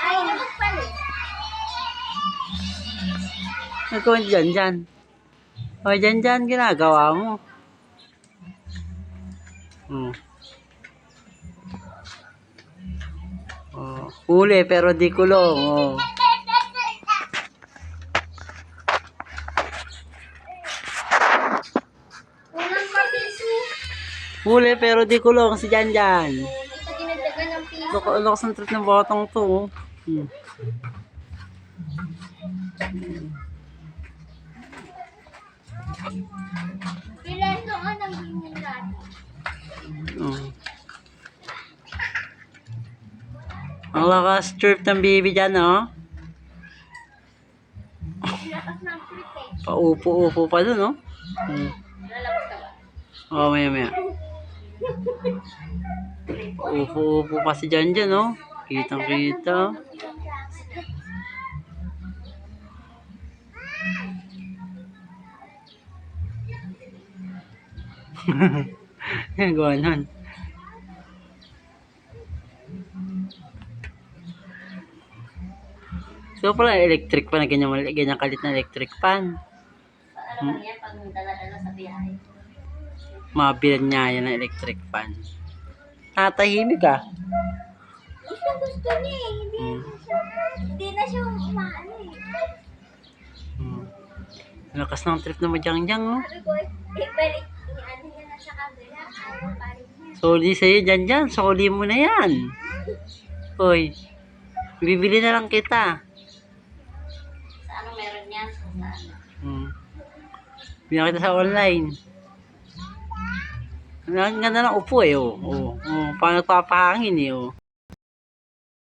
Ay, nabagpalit. Nagkawin dyan. O, dyan, ginagawa mo. Hmm. Oh, huli pero di kulong. Oh. Unang kapiso. Huli pero di kulong si Jan. Ito dinagdagan ng piso. Lakas ng trip ng batang to. Oh. Hmm. Ilan doon ang bingin natin? Oh. Ang lakas trip ng baby dyan, oh. Lakas ng trip eh. Paupo-upo pa dun, oh. Hmm. Lalabas ka ba? Oh, maya. Upo-upo pa si Jan, oh. Kitang-kita. Gawa nun. So pala electric pan na ganyan kalit na electric pan. Ano lang yan pag dala-dala sa biyahe? Mabilan niya yan ng electric pan. Tatahimik ah. Gusto niya eh. Hindi na siya umaano eh. Lakas ng trip na madyang-dyang, oh. Sabi ko, balik. Ano niya na sa kabila. Ayaw parin niya. Soli sa'yo dyan. Soli mo na yan. Hoy. Bibili na lang kita. Sa ano meron yan? Sa ano? Bili kita sa online. Ang ganda ng upo eh, oh. Paano nagpapahangin eh, oh.